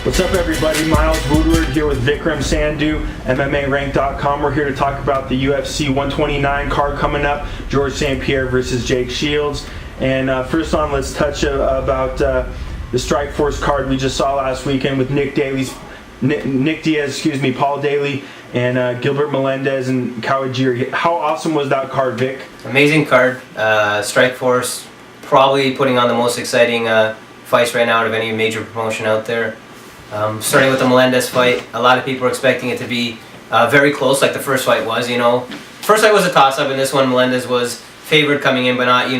What's up, everybody? Miles Woodward here with Vikram Sandhu, MMARank.com. We're here to talk about the UFC 129 card coming up, George St. Pierre versus Jake Shields. And first on, let's touch about the Strikeforce card we just saw last weekend with Nick Diaz, Paul Daly, and Gilbert Melendez and Kawajiri. How awesome was that card, Vic? Amazing card. Strikeforce probably putting on the most exciting fights right now out of any major promotion out there. Starting with the Melendez fight, a lot of people are expecting it to be very close, like the first fight was. First fight was a toss-up, and this one Melendez was favored coming in, but not.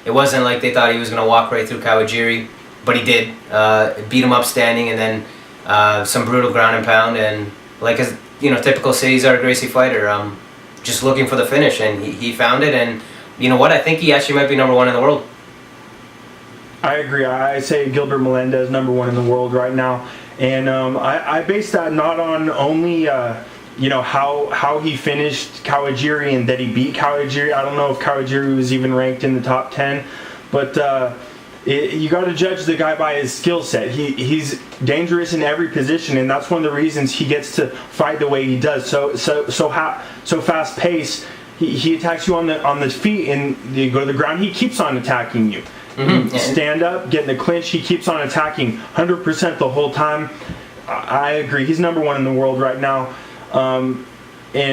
It wasn't like they thought he was going to walk right through Kawajiri, but he did. Beat him up standing, and then some brutal ground and pound, and like a typical Cesar Gracie fighter, just looking for the finish, and he found it. And you know what? I think he actually might be number one in the world. I agree. I say Gilbert Melendez number one in the world right now. And I base that not on only how he finished Kawajiri and that he beat Kawajiri. I don't know if Kawajiri was even ranked in the top 10, but you got to judge the guy by his skill set. He's dangerous in every position, and that's one of the reasons he gets to fight the way he does. So fast pace. He attacks you on the feet, and you go to the ground. He keeps on attacking you. Mm-hmm. Stand up, get in the clinch. He keeps on attacking 100% the whole time. I agree. He's number one in the world right now. And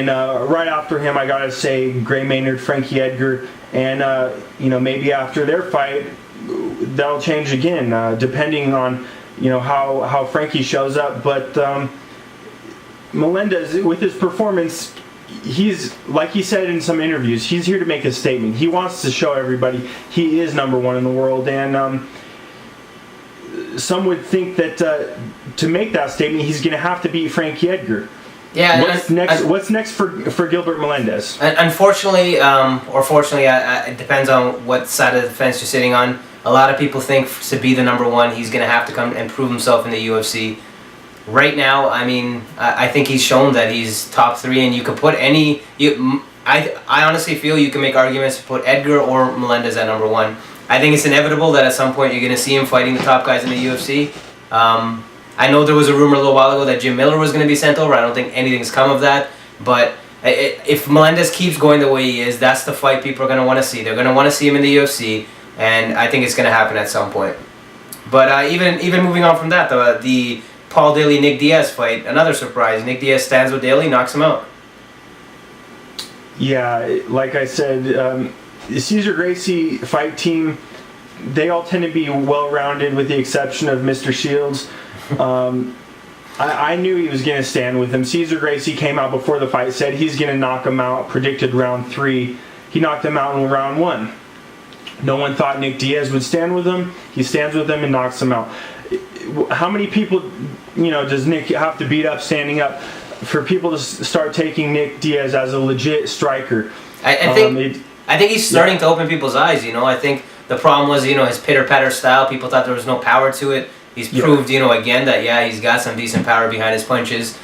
right after him, I gotta say Gray Maynard, Frankie Edgar, and maybe after their fight, that'll change again, depending on how Frankie shows up. But Melendez, with his performance, he's, like he said in some interviews, he's here to make a statement. He wants to show everybody he is number one in the world, and some would think that to make that statement, he's going to have to beat Frankie Edgar. Yeah. What's next for Gilbert Melendez? Unfortunately, or fortunately, it depends on what side of the fence you're sitting on. A lot of people think to be the number one, he's going to have to come and prove himself in the UFC. Right now, I think he's shown that he's top three, and you could put any. I honestly feel you can make arguments to put Edgar or Melendez at number one. I think it's inevitable that at some point you're going to see him fighting the top guys in the UFC. I know there was a rumor a little while ago that Jim Miller was going to be sent over. I don't think anything's come of that. But if Melendez keeps going the way he is, that's the fight people are going to want to see. They're going to want to see him in the UFC, and I think it's going to happen at some point. But even moving on from that, the Paul Daly Nick Diaz fight, another surprise. Nick Diaz stands with Daly, knocks him out. Yeah, like I said, the Cesar Gracie fight team, they all tend to be well-rounded with the exception of Mr. Shields. I knew he was going to stand with him. Cesar Gracie came out before the fight, said he's going to knock him out, predicted round 3. He knocked him out in round 1. No one thought Nick Diaz would stand with him. He stands with him and knocks him out. How many people, does Nick have to beat up standing up for people to start taking Nick Diaz as a legit striker? I think he's starting to open people's eyes. I think the problem was, his pitter-patter style. People thought there was no power to it. He's proved, again that, he's got some decent power behind his punches.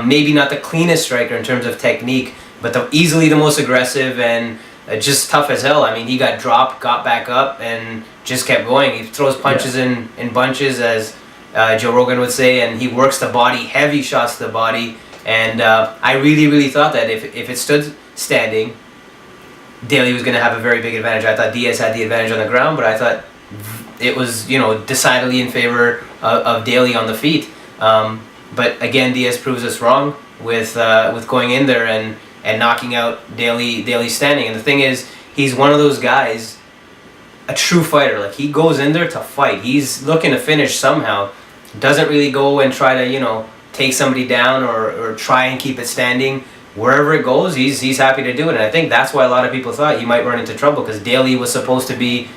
Maybe not the cleanest striker in terms of technique, but easily the most aggressive and just tough as hell. He got dropped, got back up, and just kept going. He throws punches in bunches, as Joe Rogan would say, and he works the body, heavy shots to the body. And I really, really thought that if it stood standing, Daly was going to have a very big advantage. I thought Diaz had the advantage on the ground, but I thought it was, decidedly in favor of Daly on the feet. But again, Diaz proves us wrong with going in there and knocking out Daly standing. And the thing is, he's one of those guys, a true fighter. Like, he goes in there to fight. He's looking to finish somehow. Doesn't really go and try to, take somebody down or try and keep it standing. Wherever it goes, he's happy to do it. And I think that's why a lot of people thought he might run into trouble, because Daly was supposed to be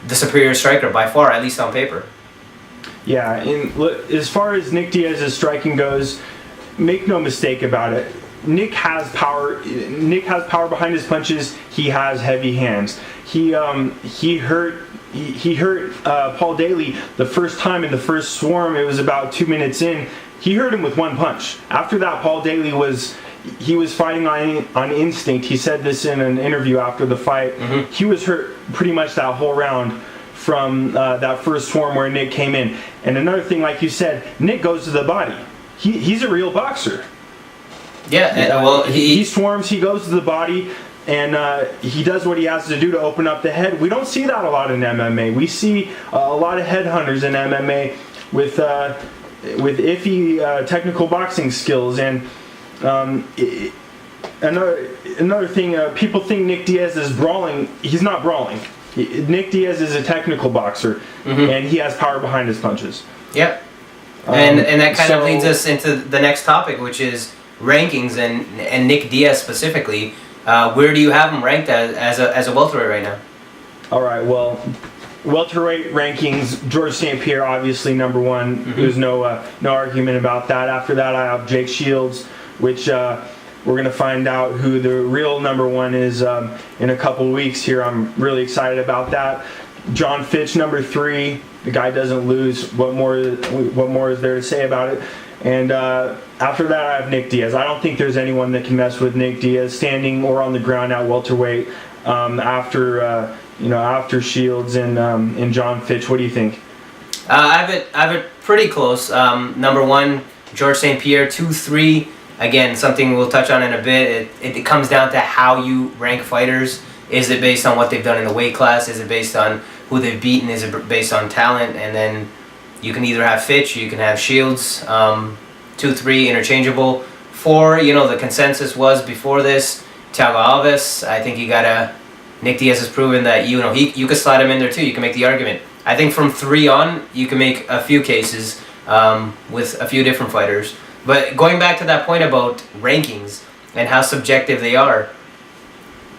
the superior striker by far, at least on paper. Yeah, and as far as Nick Diaz's striking goes, make no mistake about it. Nick has power. Nick has power behind his punches. He has heavy hands. He hurt Paul Daly the first time in the first swarm. It was about 2 minutes in. He hurt him with one punch. After that, Paul Daly was fighting on instinct. He said this in an interview after the fight. Mm-hmm. He was hurt pretty much that whole round from that first swarm where Nick came in. And another thing, like you said, Nick goes to the body. He's a real boxer. Yeah, well, he swarms, he goes to the body, and he does what he has to do to open up the head. We don't see that a lot in MMA. We see a lot of headhunters in MMA with iffy technical boxing skills. And another thing, people think Nick Diaz is brawling. He's not brawling. Nick Diaz is a technical boxer, and he has power behind his punches. Yeah. And that kind of leads us into the next topic, which is rankings and Nick Diaz specifically. Where do you have him ranked as a welterweight right now? All right, well, welterweight rankings, George St. Pierre obviously number one. There's no argument about that. After that, I have Jake Shields, which we're going to find out who the real number one is in a couple weeks here. I'm really excited about that. John Fitch, number three. The guy doesn't lose. What more is there to say about it? And after that, I have Nick Diaz. I don't think there's anyone that can mess with Nick Diaz, standing or on the ground at welterweight. After Shields and John Fitch. What do you think? I have it pretty close. Number one, George St. Pierre. 2, 3. Again, something we'll touch on in a bit. It comes down to how you rank fighters. Is it based on what they've done in the weight class? Is it based on who they've beaten? Is it based on talent? And then you can either have Fitch, you can have Shields. 2, 3, interchangeable. 4, the consensus was before this, Thiago Alves. I think Nick Diaz has proven that you could slide him in there too. You can make the argument. I think from 3 on, you can make a few cases with a few different fighters. But going back to that point about rankings and how subjective they are,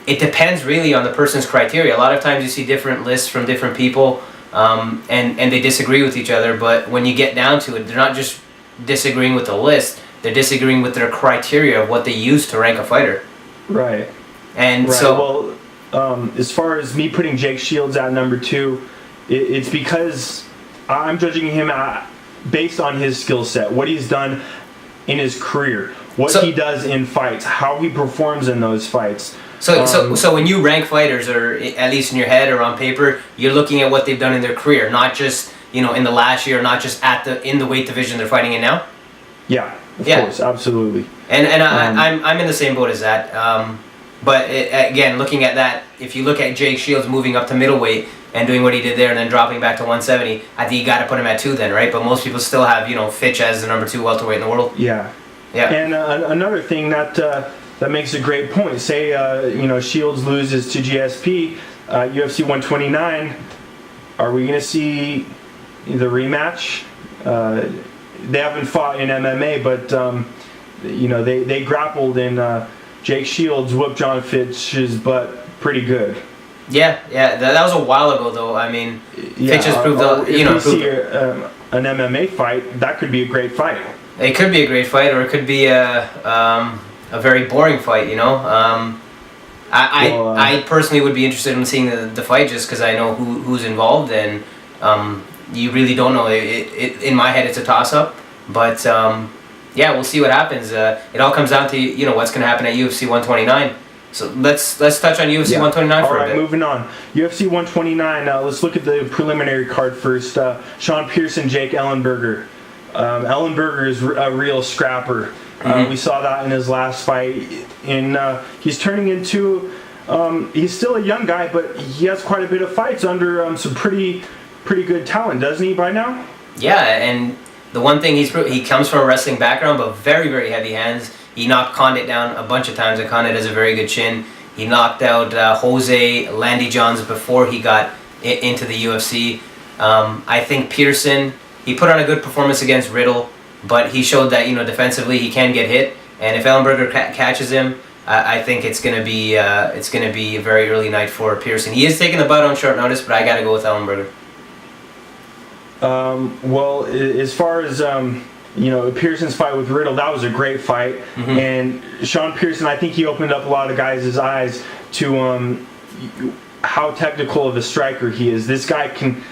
it depends really on the person's criteria. A lot of times you see different lists from different people, and they disagree with each other. But when you get down to it, they're not just disagreeing with the list; they're disagreeing with their criteria of what they use to rank a fighter. Right. And so, as far as me putting Jake Shields at number 2, it's because I'm judging him based on his skill set, what he's done in his career, what he does in fights, how he performs in those fights. So when you rank fighters, or at least in your head or on paper, you're looking at what they've done in their career, not just in the last year, not just in the weight division they're fighting in now. Yeah, of course, absolutely. And I'm in the same boat as that. But again, looking at that, if you look at Jake Shields moving up to middleweight and doing what he did there, and then dropping back to 170, I think you got to put him at 2 then, right? But most people still have Fitch as the number 2 welterweight in the world. Yeah. And another thing that makes a great point. Say Shields loses to GSP, UFC 129. Are we going to see the rematch? They haven't fought in MMA, but they grappled, and Jake Shields whooped John Fitch's butt pretty good. Yeah, that was a while ago though. I mean, Fitch has proved if we see an MMA fight, that could be a great fight. It could be a great fight, or it could be a very boring fight. I personally would be interested in seeing the fight just because I know who's involved, and you really don't know. In my head, it's a toss-up, but we'll see what happens. It all comes down to what's going to happen at UFC 129. So let's touch on UFC 129 for a bit. All right, moving on. UFC 129. Let's look at the preliminary card first. Sean Pearson, Jake Ellenberger. Ellenberger is a real scrapper. We saw that in his last fight. He's turning into. He's still a young guy, but he has quite a bit of fights under some pretty good talent, doesn't he? By now. Yeah, and the one thing he comes from a wrestling background, but very, very heavy hands. He knocked Condit down a bunch of times, and Condit has a very good chin. He knocked out Jose Landy Johns before he got into the UFC. I think Pearson, he put on a good performance against Riddle, but he showed that defensively he can get hit. And if Ellenberger catches him, I think it's gonna be a very early night for Pearson. He is taking the bout on short notice, but I got to go with Ellenberger. Well, as far as Pearson's fight with Riddle, that was a great fight, and Sean Pearson, I think he opened up a lot of guys' eyes to how technical of a striker he is. This guy can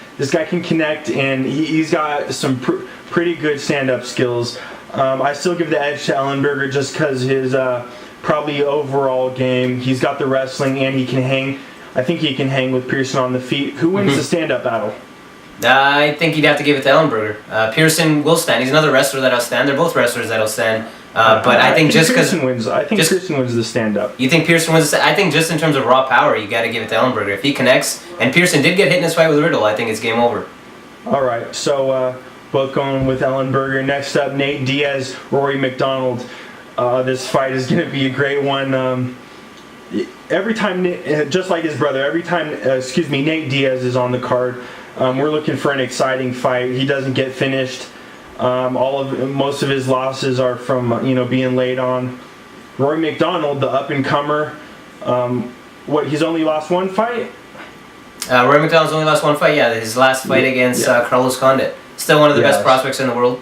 connect, and he's got some pretty good stand-up skills. I still give the edge to Ellenberger just because his probably overall game. He's got the wrestling, and he can hang I think he can hang with Pearson on the feet. Who wins the stand-up battle? I think you'd have to give it to Ellenberger. Pearson will stand. He's another wrestler that'll stand. They're both wrestlers that'll stand. But I think just because Pearson wins, Pearson wins the stand-up. You think Pearson wins? I think just in terms of raw power, you got to give it to Ellenberger. If he connects, and Pearson did get hit in his fight with Riddle, I think it's game over. All right, so both going with Ellenberger. Next up, Nate Diaz, Rory McDonald. This fight is going to be a great one. Every time, just like his brother, Nate Diaz is on the card. We're looking for an exciting fight. He doesn't get finished. Most of his losses are from being laid on. Rory McDonald, the up and comer. He's only lost one fight? Rory McDonald's only lost one fight. Yeah, his last fight against Carlos Condit. Still one of the best prospects in the world.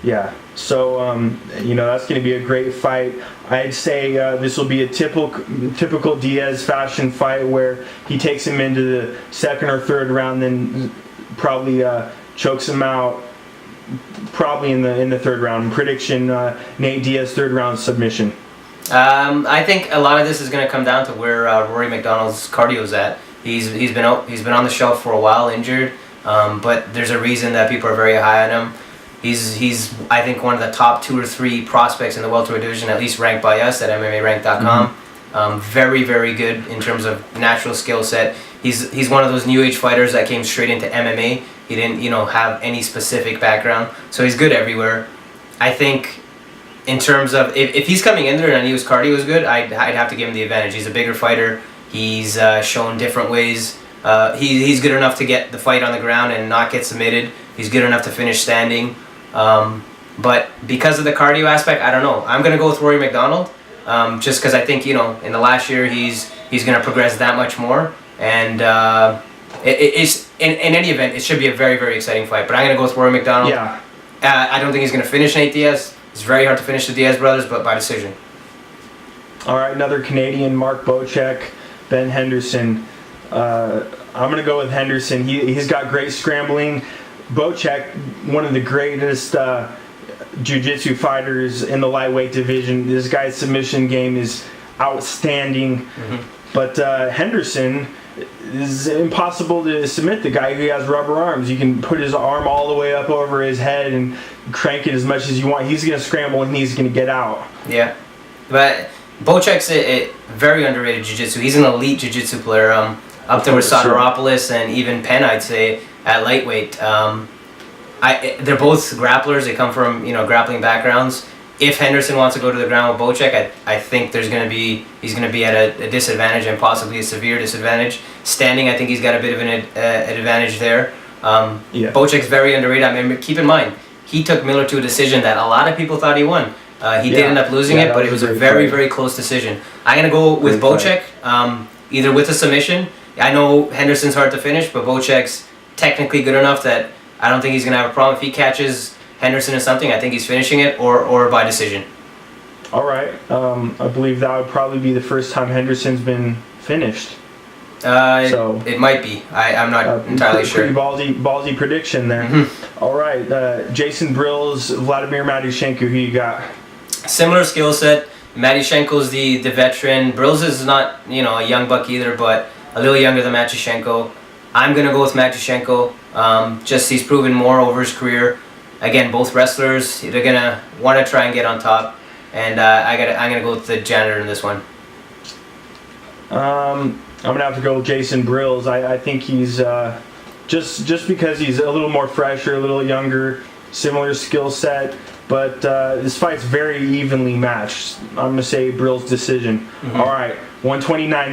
Yeah. So that's going to be a great fight. I'd say this will be a typical Diaz fashion fight where he takes him into the second or third round, then probably chokes him out. Probably in the third round. Prediction: Nate Diaz third round submission. I think a lot of this is going to come down to where Rory McDonald's cardio's at. He's been on the shelf for a while, injured, but there's a reason that people are very high on him. He's I think one of the top 2 or 3 prospects in the welterweight division, at least ranked by us at MMArank.com. Very, very good in terms of natural skill set. He's one of those new age fighters that came straight into MMA. He didn't have any specific background, so he's good everywhere. I think in terms of if he's coming in there and I knew his cardio was good, I'd have to give him the advantage. He's a bigger fighter. He's shown different ways. He's good enough to get the fight on the ground and not get submitted. He's good enough to finish standing. But because of the cardio aspect, I don't know. I'm going to go with Rory McDonald just because I think, in the last year he's going to progress that much more. And it's in any event, it should be a very, very exciting fight. But I'm going to go with Rory McDonald. Yeah. I don't think he's going to finish Nate Diaz. It's very hard to finish the Diaz brothers, but by decision. All right, another Canadian, Mark Bocek, Ben Henderson. I'm going to go with Henderson. He's got great scrambling. Bocek, one of the greatest jiu-jitsu fighters in the lightweight division. This guy's submission game is outstanding. But Henderson is impossible to submit. The guy who has rubber arms, you can put his arm all the way up over his head and crank it as much as you want. He's going to scramble and he's going to get out. Yeah, but Bocek's a very underrated jiu-jitsu. He's an elite jiu-jitsu player. Up there with Soteropoulos and even Penn, I'd say, at lightweight. They're both grapplers. They come from grappling backgrounds. If Henderson wants to go to the ground with Bocek, I think he's going to be at a disadvantage and possibly a severe disadvantage. Standing, I think he's got a bit of an advantage there. Bocek's very underrated. I mean, keep in mind, he took Miller to a decision that a lot of people thought he won. He did end up losing it, but it was a very, very close decision. I'm going to go with Bocek, either with a submission. I know Henderson's hard to finish, but Bocek's technically good enough that I don't think he's going to have a problem. If he catches Henderson in something, I think he's finishing it or by decision. All right. I believe that would probably be the first time Henderson's been finished. It might be. I'm not entirely sure. Pretty ballsy prediction there. All right. Jason Brills, Vladimir Matyushenko, who you got? Similar skill set. Matyushenko's the veteran. Brills is not a young buck either, but a little younger than Matyushenko. I'm gonna go with Matyushenko. Just he's proven more over his career. Again, both wrestlers, they're gonna want to try and get on top, and I'm gonna go with the janitor in this one. I'm gonna have to go with Jason Brills. I think he's just because he's a little more fresher, a little younger, similar skill set. But this fight's very evenly matched. I'm gonna say Brills decision. All right, 129.